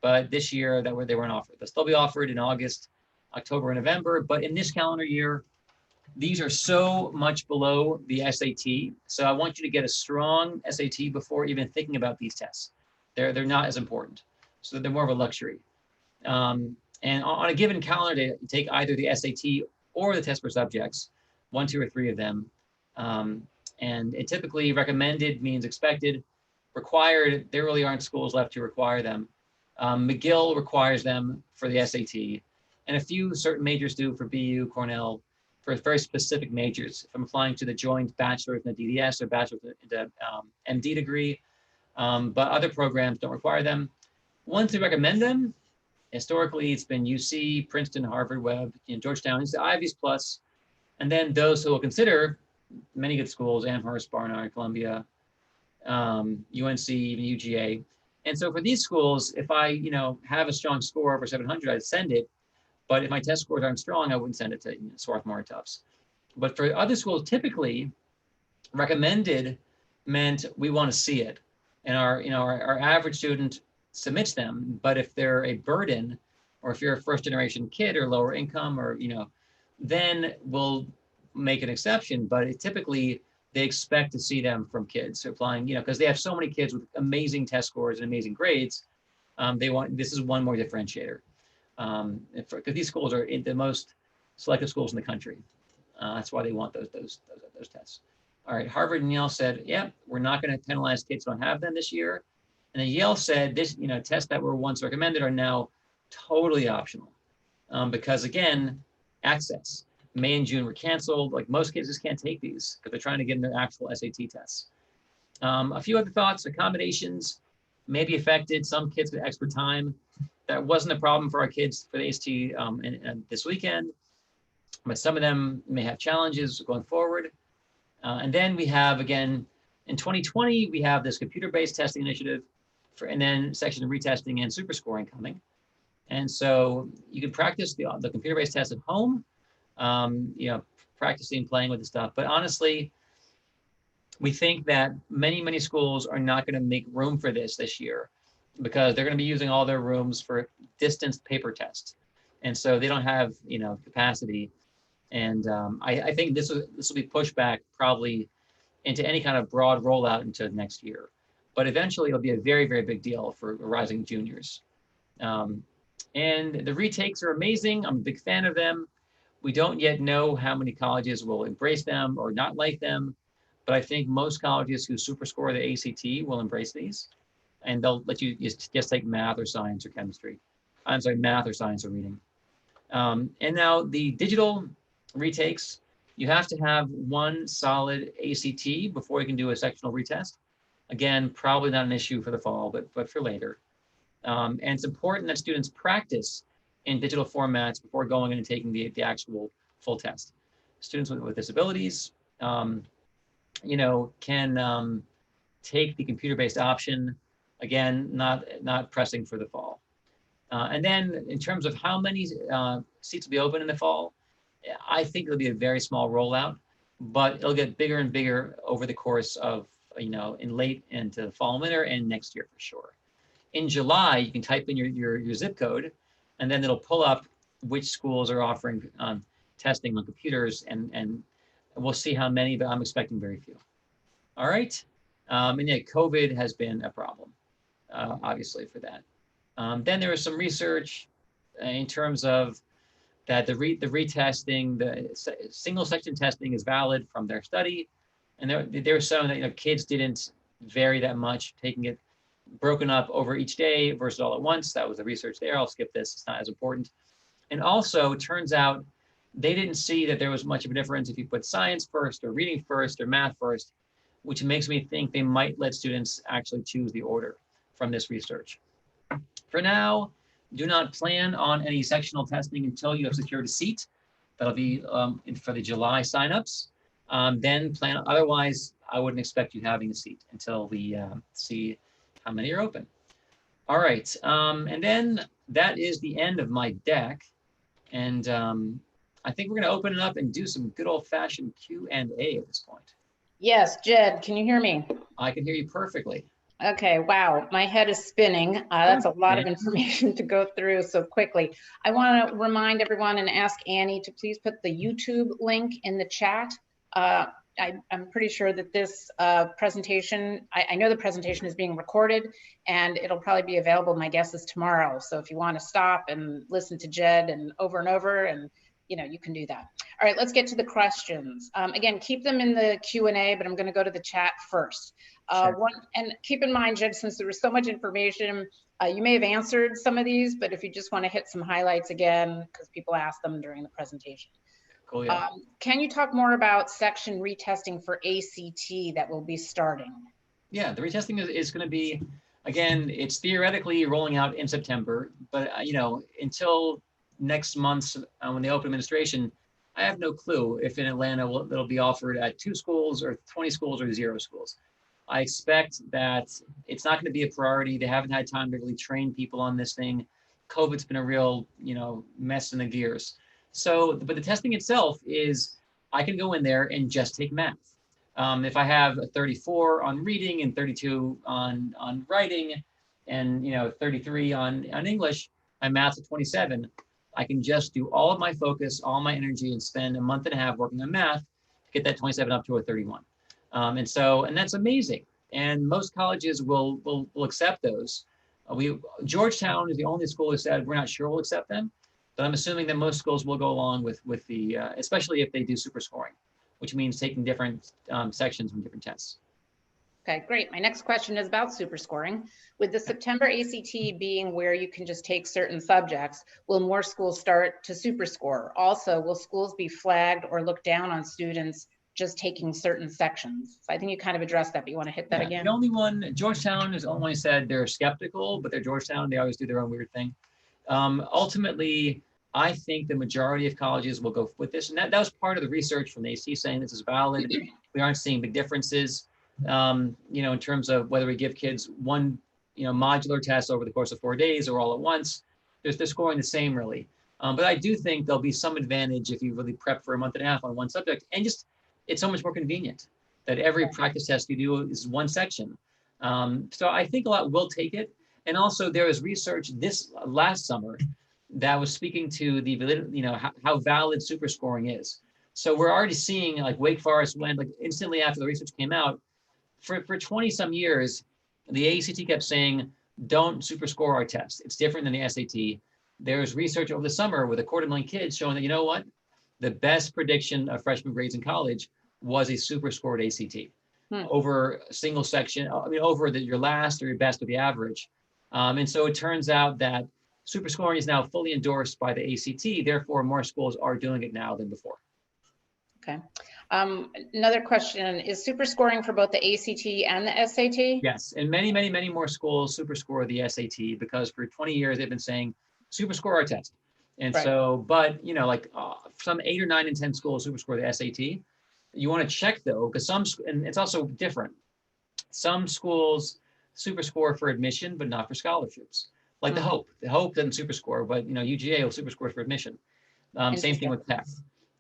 but this year they weren't offered. They'll still be offered in August, October, and November. But in this calendar year, these are so much below the SAT. So I want you to get a strong SAT before even thinking about these tests. They're not as important. So they're more of a luxury. And on a given calendar day, you take either the SAT or the test for subjects, 1, 2, or 3 of them. And it typically recommended means expected. Required, there really aren't schools left to require them. McGill requires them for the SAT, and a few certain majors do for BU, Cornell, for very specific majors. If I'm applying to the joint bachelor's in the DDS or bachelor's in the MD degree, but other programs don't require them. Ones who recommend them, historically, it's been UC, Princeton, Harvard, Webb, Georgetown. It's the Ivies Plus, and then those who will consider many good schools: Amherst, Barnard, Columbia, UNC, even UGA. And so for these schools, if I, you know, have a strong score over 700, I'd send it. But if my test scores aren't strong, I wouldn't send it to Swarthmore or Tufts. But for other schools, typically recommended meant we want to see it. And our average student submits them. But if they're a burden, or if you're a first generation kid or lower income, or, then we'll make an exception. But typically they expect to see them from kids applying, because they have so many kids with amazing test scores and amazing grades. This is one more differentiator. Because these schools are the most selective schools in the country. That's why they want those tests. All right, Harvard and Yale said, yeah, we're not going to penalize kids who don't have them this year. And then Yale said, tests that were once recommended are now totally optional. Because again, access. May and June were canceled. Like, most kids just can't take these because they're trying to get in their actual SAT tests. A few other thoughts: accommodations may be affected. Some kids with extra time. That wasn't a problem for our kids for the ACT and this weekend, but some of them may have challenges going forward. And then we have, again, in 2020, we have this computer-based testing initiative, and then section of retesting and super scoring coming. And so you can practice the computer-based test at home, practicing, playing with the stuff. But honestly, we think that many schools are not going to make room for this year, because they're going to be using all their rooms for distanced paper tests. And so they don't have, capacity. And I think this will be pushed back probably into any kind of broad rollout into next year. But eventually it'll be a very, very big deal for rising juniors. And the retakes are amazing. I'm a big fan of them. We don't yet know how many colleges will embrace them or not like them. But I think most colleges who super score the ACT will embrace these. And they'll let you just take math or science or chemistry. I'm sorry, math or science or reading. And now the digital retakes, you have to have one solid ACT before you can do a sectional retest. Again, probably not an issue for the fall, but for later. And it's important that students practice in digital formats before going in and taking the actual full test. Students with disabilities, can take the computer-based option. Again, not pressing for the fall. And then in terms of how many seats will be open in the fall, I think it'll be a very small rollout, but it'll get bigger and bigger over the course of, in late into fall and winter and next year for sure. In July, you can type in your zip code, and then it'll pull up which schools are offering testing on computers, and we'll see how many, but I'm expecting very few. All right. And yeah, COVID has been a problem, obviously, for that. Then there was some research in terms of that the retesting, the single section testing is valid from their study. And they were showing that kids didn't vary that much, taking it broken up over each day versus all at once. That was the research there. I'll skip this, it's not as important. And also, it turns out they didn't see that there was much of a difference if you put science first or reading first or math first, which makes me think they might let students actually choose the order from this research. For now, do not plan on any sectional testing until you have secured a seat. That'll be for the July signups. Then plan, otherwise, I wouldn't expect you having a seat until we see how many are open. All right, and then that is the end of my deck. And I think we're gonna open it up and do some good old fashioned Q&A at this point. Yes, Jed, can you hear me? I can hear you perfectly. Okay, wow, my head is spinning. That's a lot of information to go through so quickly. I want to remind everyone and ask Annie to please put the YouTube link in the chat. I'm pretty sure that this presentation, I know the presentation is being recorded, and it'll probably be available, my guess is tomorrow. So if you want to stop and listen to Jed and over, and you can do that. All right, let's get to the questions. Again, keep them in the Q&A, but I'm going to go to the chat first. Sure. And keep in mind, Jed, since there was so much information, you may have answered some of these, but if you just want to hit some highlights again, because people asked them during the presentation. Cool, yeah. Can you talk more about section retesting for ACT that will be starting? Yeah, the retesting is going to be, again, it's theoretically rolling out in September, but until next month when they open administration, I have no clue if in Atlanta it'll be offered at 2 schools or 20 schools or 0 schools. I expect that it's not going to be a priority. They haven't had time to really train people on this thing. COVID's been a real, mess in the gears. So, but the testing itself is, I can go in there and just take math. If I have a 34 on reading and 32 on writing, and 33 on English, my math's at 27. I can just do all of my focus, all my energy, and spend a month and a half working on math to get that 27 up to a 31. And that's amazing. And most colleges will accept those. Georgetown is the only school that said we're not sure we'll accept them, but I'm assuming that most schools will go along with the, especially if they do super scoring, which means taking different sections from different tests. Okay, great. My next question is about super scoring. With the September ACT being where you can just take certain subjects, will more schools start to super score? Also, will schools be flagged or look down on students just taking certain sections? So I think you kind of addressed that, but you want to hit that again? The only one, Georgetown has only said they're skeptical, but they're Georgetown. They always do their own weird thing. Ultimately, I think the majority of colleges will go with this. And that was part of the research from the ACT saying this is valid. We aren't seeing big differences, in terms of whether we give kids one, modular test over the course of 4 days or all at once. They're scoring the same really. But I do think there'll be some advantage if you really prep for a month and a half on one subject, and just, it's so much more convenient that every practice test you do is one section. So I think a lot will take it. And also there was research this last summer that was speaking to the validity, how valid super scoring is. So we're already seeing, like, Wake Forest went, like, instantly after the research came out, for 20 some years, the ACT kept saying, don't super score our test. It's different than the SAT. There's research over the summer with 250,000 kids showing that, you know what? The best prediction of freshman grades in college was a super scored ACT over a single section, over your last or your best or the average. And so it turns out that super scoring is now fully endorsed by the ACT. Therefore, more schools are doing it now than before. Okay. Another question, is super scoring for both the ACT and the SAT? Yes, and many, many, many more schools super score the SAT because for 20 years they've been saying super score our test. And so, but some 8 or 9 and 10 schools super score the SAT. You want to check though, because and it's also different. Some schools super score for admission, but not for scholarships. Like the Hope doesn't super score, but UGA will super score for admission. Same thing with Tech.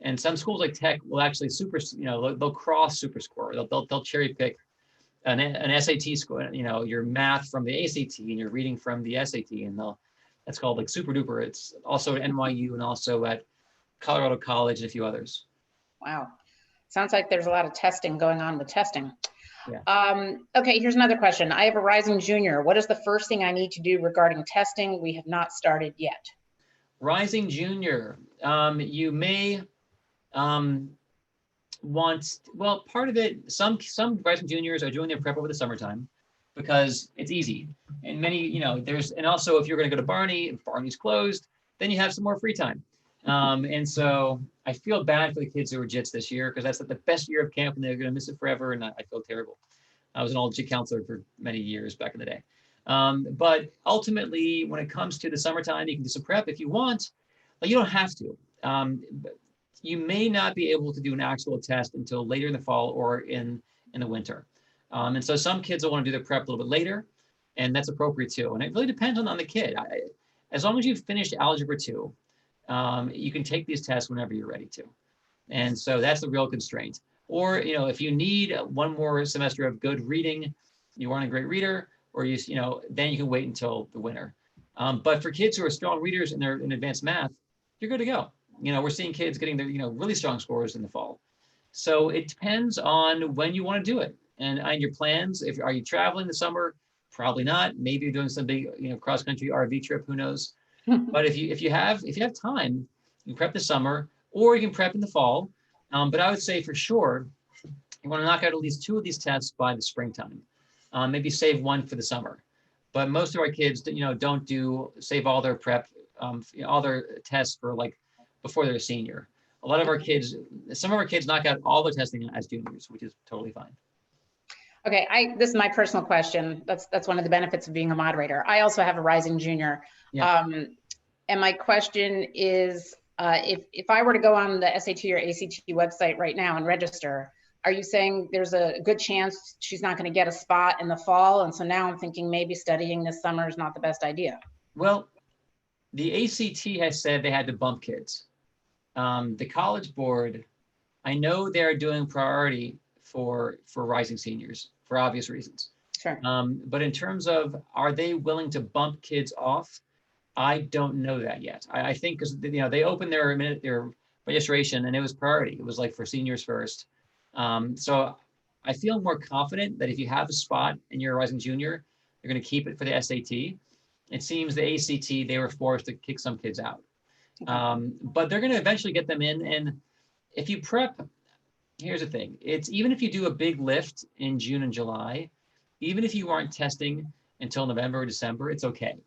And some schools like Tech will actually they'll cross super score. They'll cherry pick an SAT score, your math from the ACT and your reading from the SAT, and that's called like super duper. It's also at NYU and also at Colorado College and a few others. Wow. Sounds like there's a lot of testing going on with testing. Yeah. Okay, here's another question. I have a rising junior. What is the first thing I need to do regarding testing? We have not started yet. Rising junior, you may part of it, some rising juniors are doing their prep over the summertime because it's easy. And many, and also if you're going to go to Barney, if Barney's closed, then you have some more free time. And so I feel bad for the kids who are JITs this year because that's the best year of camp and they're going to miss it forever. And I feel terrible. I was an old JIT counselor for many years back in the day. But ultimately, when it comes to the summertime, you can do some prep if you want, but you don't have to. You may not be able to do an actual test until later in the fall or in the winter. And so some kids will want to do their prep a little bit later, and that's appropriate too. And it really depends on the kid. As long as you've finished Algebra 2, you can take these tests whenever you're ready to. And so that's the real constraint. Or, if you need one more semester of good reading, you aren't a great reader, or then you can wait until the winter. But for kids who are strong readers and they're in advanced math, you're good to go. We're seeing kids getting their, really strong scores in the fall. So it depends on when you want to do it and your plans. Are you traveling this summer? Probably not. Maybe you're doing some big, cross-country RV trip, who knows? But if you have time, you can prep this summer or you can prep in the fall. But I would say for sure, you want to knock out at least 2 of these tests by the springtime. Maybe save 1 for the summer. But most of our kids, don't save all their prep, all their tests for before they're a senior. Some of our kids knock out all the testing as juniors, which is totally fine. Okay, this is my personal question. That's one of the benefits of being a moderator. I also have a rising junior. Yeah. And my question is, if I were to go on the SAT or ACT website right now and register, are you saying there's a good chance she's not going to get a spot in the fall? And so now I'm thinking maybe studying this summer is not the best idea. Well, the ACT has said they had to bump kids. The College Board, I know they're doing priority for rising seniors for obvious reasons. Sure. But in terms of, are they willing to bump kids off? I don't know that yet. I think because they opened their registration and it was priority. It was like for seniors first. So I feel more confident that if you have a spot and you're a rising junior, you're going to keep it for the SAT. It seems the ACT, they were forced to kick some kids out. Okay. But they're going to eventually get them in. And if you prep, here's the thing. It's even if you do a big lift in June and July, even if you aren't testing until November or December, it's okay.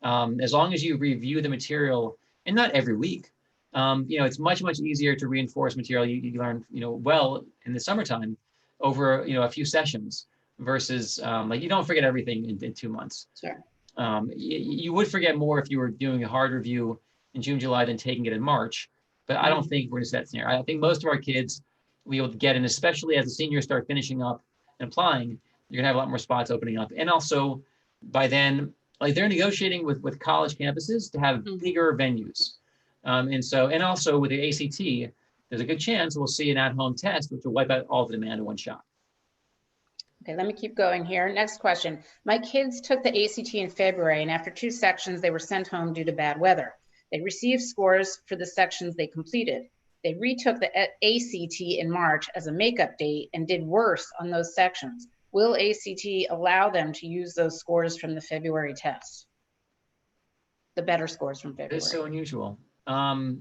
As long as you review the material, and not every week, it's much easier to reinforce material you learn, well in the summertime over, a few sessions versus like you don't forget everything in 2 months. Sure. You would forget more if you were doing a hard review in June, July than taking it in March. But I don't think we're in that scenario. I think most of our kids we will get, and especially as the seniors start finishing up and applying, you're gonna have a lot more spots opening up. And also by then, like they're negotiating with college campuses to have bigger venues. And also with the ACT, there's a good chance we'll see an at-home test, which will wipe out all the demand in one shot. Okay, let me keep going here. Next question. My kids took the ACT in February, and after 2 sections, they were sent home due to bad weather. They received scores for the sections they completed. They retook the ACT in March as a makeup date and did worse on those sections. Will ACT allow them to use those scores from the February test? The better scores from February. It's so unusual. I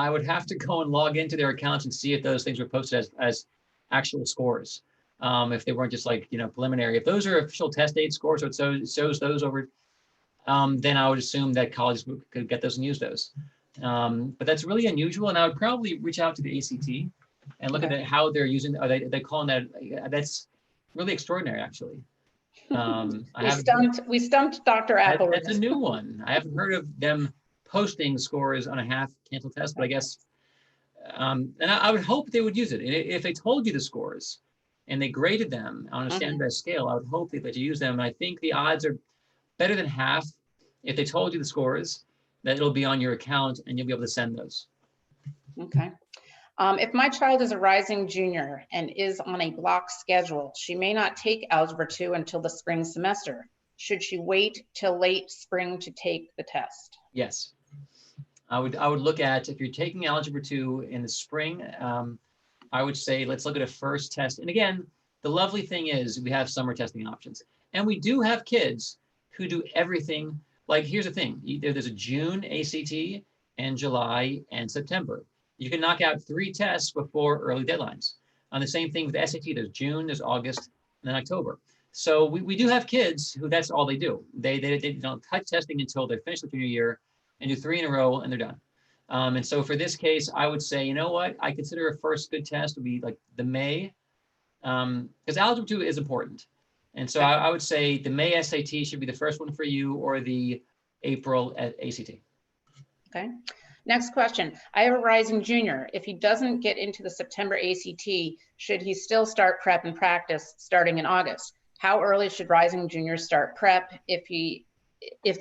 would have to go and log into their accounts and see if those things were posted as actual scores. If they weren't just like, preliminary. If those are official test date scores, so it shows those over, then I would assume that colleges could get those and use those. But that's really unusual. And I would probably reach out to the ACT and look at how they're using, are they calling that, that's really extraordinary, actually. We stumped Dr. Apple. That's a new one. I haven't heard of them posting scores on a half cancel test, but I guess, and I would hope they would use it. If they told you the scores and they graded them on a standardized scale, I would hope they'd let you use them. And I think the odds are better than half if they told you the scores, that it'll be on your account and you'll be able to send those. Okay. If my child is a rising junior and is on a block schedule, she may not take Algebra 2 until the spring semester. Should she wait till late spring to take the test? Yes. I would look at, if you're taking Algebra 2 in the spring, I would say, let's look at a first test. And again, the lovely thing is we have summer testing options. And we do have kids who do everything. Like, here's the thing. There's a June ACT and July and September. You can knock out 3 tests before early deadlines. On the same thing with the SAT, there's June, there's August, and then October. So we do have kids who that's all they do. They don't touch testing until they finish the junior year and do 3 in a row and they're done. And so for this case, I would say, you know what? I consider a first good test would be like the May, because Algebra 2 is important. And so I would say the May SAT should be the first one for you, or the April ACT. Okay. Next question. I have a rising junior. If he doesn't get into the September ACT, should he still start prep and practice starting in August? How early should rising juniors start prep if the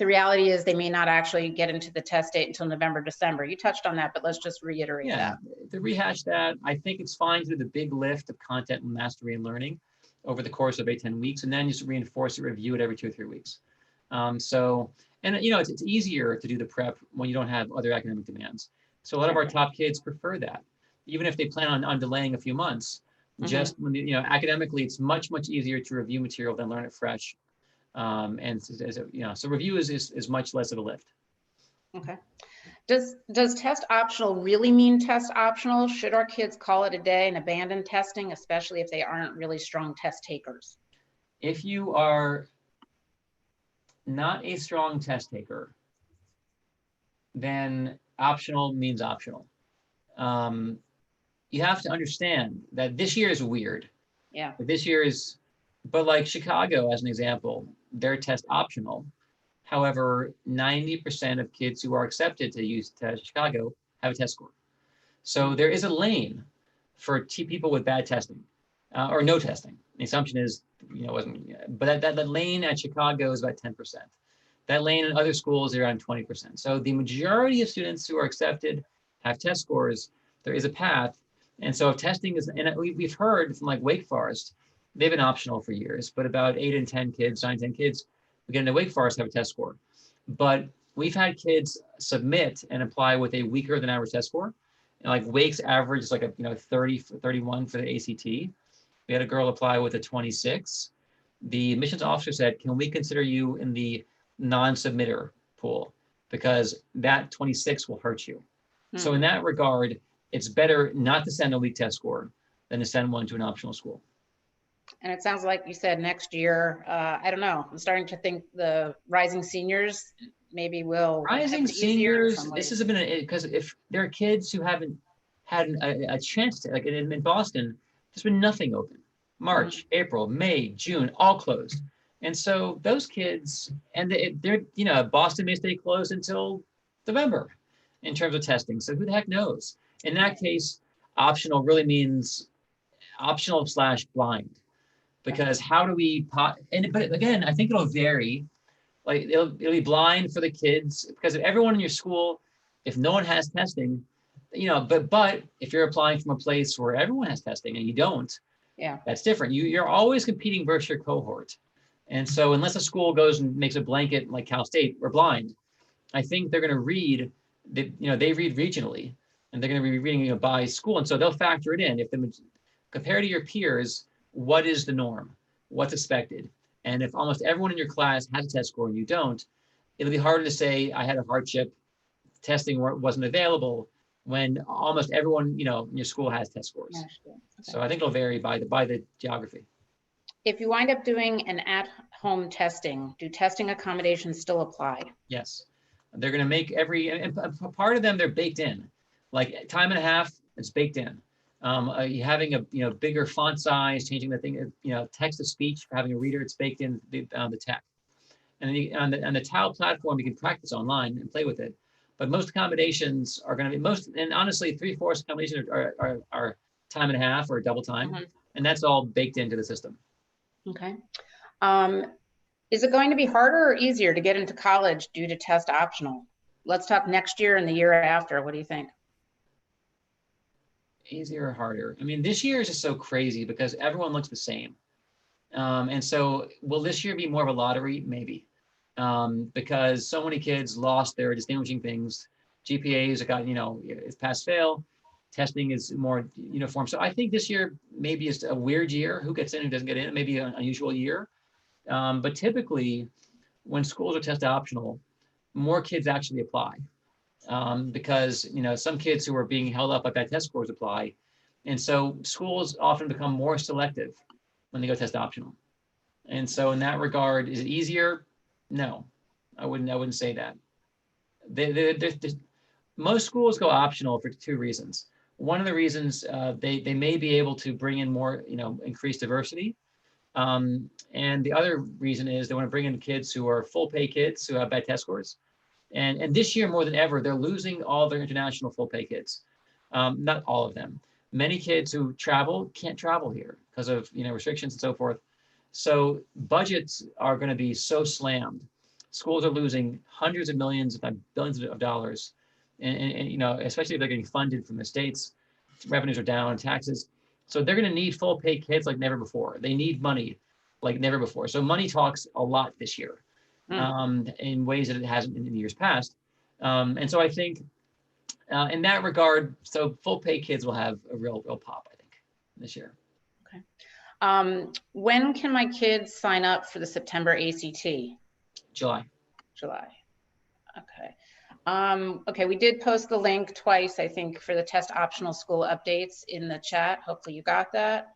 reality is they may not actually get into the test date until November, December? You touched on that, but let's just reiterate that. To rehash that, I think it's fine to do the big lift of content and mastery and learning over the course of 8-10 weeks, and then just reinforce it, review it every 2 or 3 weeks. It's easier to do the prep when you don't have other academic demands. So a lot of our top kids prefer that, even if they plan on delaying a few months. Just when academically, it's much easier to review material than learn it fresh. So review is much less of a lift. Okay. Does test optional really mean test optional? Should our kids call it a day and abandon testing, especially if they aren't really strong test takers? If you are not a strong test taker, then optional means optional. You have to understand that this year is weird. Yeah. But like Chicago, as an example, they're test optional. However, 90% of kids who are accepted to use Chicago have a test score. So there is a lane for people with bad testing or no testing. The assumption is, but that lane at Chicago is about 10%. That lane in other schools is around 20%. So the majority of students who are accepted have test scores. There is a path. And so if testing is, and we've heard from like Wake Forest, they've been optional for years, but about 8 in 10 kids, 9, 10 kids, again, in Wake Forest have a test score. But we've had kids submit and apply with a weaker than average test score. And like Wake's average is like a 30, 31 for the ACT. We had a girl apply with a 26. The admissions officer said, can we consider you in the non-submitter pool? Because that 26 will hurt you. So in that regard, it's better not to send a weak test score than to send one to an optional school. And it sounds like you said next year, I don't know, I'm starting to think the rising seniors maybe will. Rising seniors, this has been, because if there are kids who haven't had a chance to, like in Boston, there's been nothing open. March, April, May, June, all closed. And so those kids, and they're, Boston may stay closed until November in terms of testing. So who the heck knows? In that case, optional really means optional / blind. Because how do we, but again, I think it'll vary. Like it'll be blind for the kids, because if everyone in your school, if no one has testing, but if you're applying from a place where everyone has testing and you don't, that's different. You're always competing versus your cohort. And so unless a school goes and makes a blanket like Cal State, we're blind, I think they're going to read, they read regionally, and they're going to be reading by school. And so they'll factor it in. Compared to your peers, what is the norm? What's expected? And if almost everyone in your class has a test score and you don't, it'll be harder to say, I had a hardship, testing wasn't available, when almost everyone, in your school has test scores. Okay. So I think it'll vary by the geography. If you wind up doing an at-home testing, do testing accommodations still apply? Yes. They're going to make and part of them, they're baked in. Like time and a half, it's baked in. Having a bigger font size, changing the thing, text to speech, having a reader, it's baked in the tech. And then on the TAL platform, you can practice online and play with it. But most accommodations are going to be and honestly, 3/4 accommodations are time and a half or double time, and that's all baked into the system. Okay. Is it going to be harder or easier to get into college due to test optional? Let's talk next year and the year after. What do you think? Easier or harder? I mean, this year is just so crazy because everyone looks the same. And so will this year be more of a lottery? Maybe. Because so many kids lost their distinguishing things. GPAs have got, it's pass fail. Testing is more uniform. So I think this year maybe is a weird year. Who gets in, who doesn't get in? Maybe an unusual year. But typically, when schools are test optional, more kids actually apply. Because some kids who are being held up by bad test scores apply. And so schools often become more selective when they go test optional. And so in that regard, is it easier? No, I wouldn't say that. Most schools go optional for 2 reasons. One of the reasons they may be able to bring in more, increased diversity. And the other reason is they want to bring in kids who are full pay kids who have bad test scores. And this year more than ever, they're losing all their international full pay kids. Not all of them. Many kids who travel can't travel here because of restrictions and so forth. So budgets are going to be so slammed. Schools are losing hundreds of millions, if not billions of dollars. And especially if they're getting funded from the states, revenues are down, taxes. So they're going to need full pay kids like never before. They need money like never before. So money talks a lot this year in ways that it hasn't in years past. And so I think in that regard, so full pay kids will have a real pop, I think, this year. Okay. When can my kids sign up for the September ACT? July. Okay. Okay, we did post the link twice, I think, for the test optional school updates in the chat. Hopefully you got that.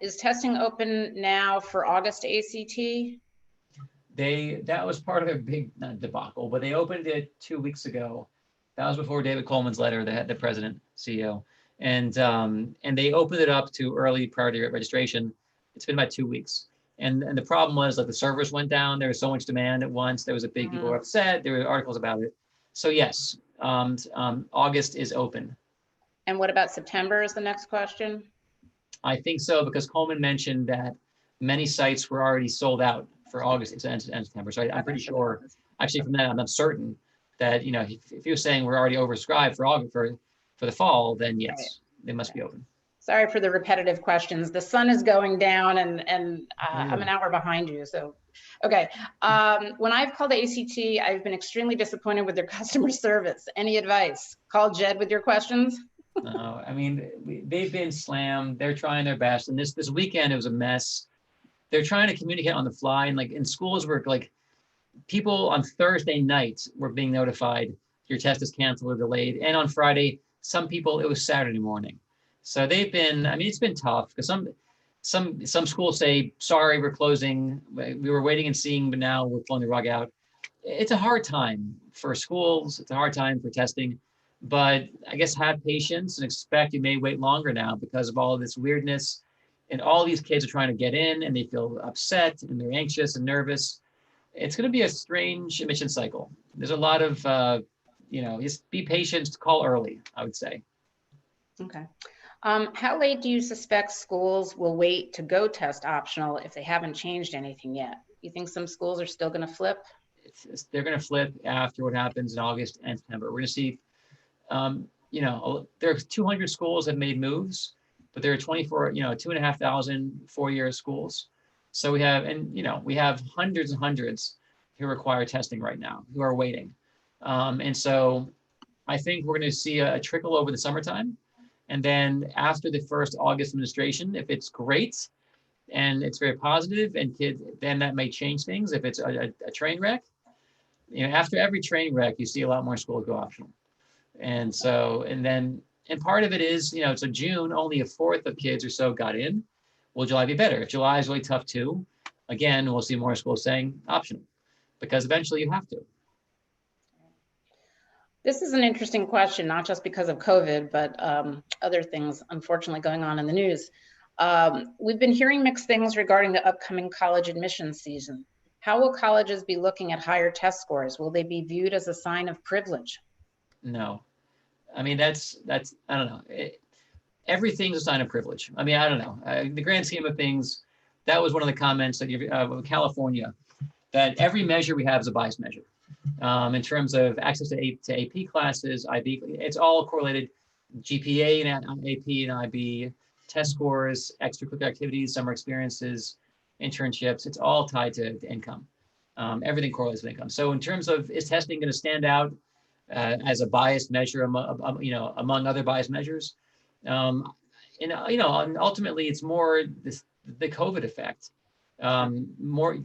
Is testing open now for August ACT? That was part of their big, not debacle, but they opened it 2 weeks ago. That was before David Coleman's letter, the president, CEO. And they opened it up to early priority registration. It's been about 2 weeks. And the problem was that the servers went down. There was so much demand at once. There was a big, people were upset. There were articles about it. So yes, August is open. And what about September is the next question? I think so, because Coleman mentioned that many sites were already sold out for August, it's end September. So I'm pretty sure, actually from that, I'm certain that, you know, if you're saying we're already oversubscribed for August, for the fall, then yes, Right. they must be open. Sorry for the repetitive questions. The sun is going down and I'm an hour behind you. So, okay. When I've called the ACT, I've been extremely disappointed with their customer service. Any advice? Call Jed with your questions? No, I mean, they've been slammed. They're trying their best. And this weekend, it was a mess. They're trying to communicate on the fly. And like in schools where like people on Thursday night were being notified your test is canceled or delayed. And on Friday, some people, it was Saturday morning. So they've been, I mean, it's been tough because some schools say, sorry, we're closing. We were waiting and seeing, but now we're pulling the rug out. It's a hard time for schools. It's a hard time for testing, but I guess have patience and expect you may wait longer now because of all of this weirdness. And all these kids are trying to get in and they feel upset and they're anxious and nervous. It's going to be a strange admission cycle. There's a lot of, just be patient, call early, I would say. Okay. How late do you suspect schools will wait to go test optional if they haven't changed anything yet? You think some schools are still going to flip? They're going to flip after what happens in August and September. We're going to see, there are 200 schools that made moves, but there are 2,500 four-year schools. So we have hundreds and hundreds who require testing right now, who are waiting. And so I think we're going to see a trickle over the summertime. And then after the first August administration, if it's great and it's very positive and kids, then that may change things. If it's a train wreck, after every train wreck, you see a lot more schools go optional. And so, and part of it is, so June, only a fourth of kids or so got in. Will July be better? If July is really tough too, again, we'll see more schools saying optional because eventually you have to. This is an interesting question, not just because of COVID, but other things unfortunately going on in the news. We've been hearing mixed things regarding the upcoming college admissions season. How will colleges be looking at higher test scores? Will they be viewed as a sign of privilege? No. I mean, that's I don't know. Everything's a sign of privilege. I mean, I don't know. The grand scheme of things, that was one of the comments that California, that every measure we have is a bias measure. In terms of access to AP classes, IB, it's all correlated. GPA and AP and IB, test scores, extracurricular activities, summer experiences, internships, it's all tied to income. Everything correlates with income. So in terms of, is testing going to stand out as a biased measure among other biased measures? And ultimately it's more the COVID effect. More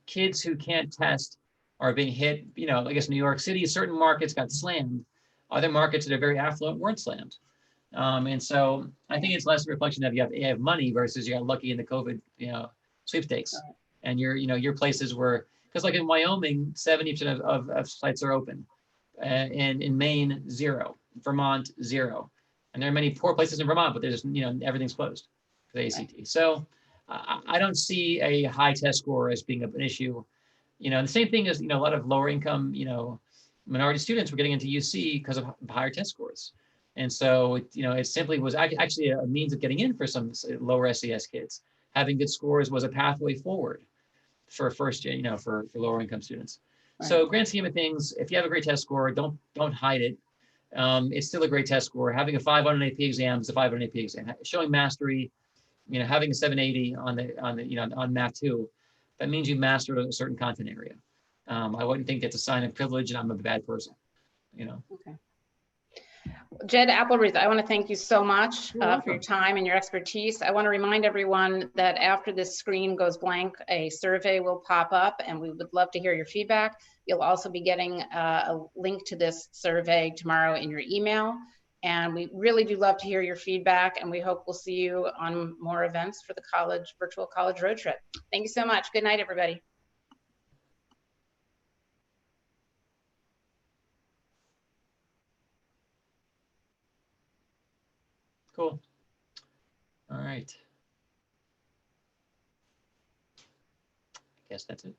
kids who can't test are being hit. I guess New York City, certain markets got slammed. Other markets that are very affluent weren't slammed. And so I think it's less a reflection of you have money versus you got lucky in the COVID, sweepstakes. And your places were, because like in Wyoming, 70% of sites are open. And in Maine, 0. Vermont, 0. And there are many poor places in Vermont, but there's, everything's closed for the ACT. So I don't see a high test score as being an issue. And the same thing is, a lot of lower income, minority students were getting into UC because of higher test scores. And so, it simply was actually a means of getting in for some lower SES kids. Having good scores was a pathway forward for for lower income students. Right. So grand scheme of things, if you have a great test score, don't hide it. It's still a great test score. Having a 5 on an AP exam is a 5 on an AP exam. Showing mastery, having a 780 on Math 2, that means you mastered a certain content area. I wouldn't think that's a sign of privilege and I'm a bad person, Okay. Jed Applereath, I want to thank you so much for your time and your expertise. I want to remind everyone that after this screen goes blank, a survey will pop up and we would love to hear your feedback. You'll also be getting a link to this survey tomorrow in your email. And we really do love to hear your feedback and we hope we'll see you on more events for the virtual college road trip. Thank you so much. Good night, everybody. Cool. All right. I guess that's it.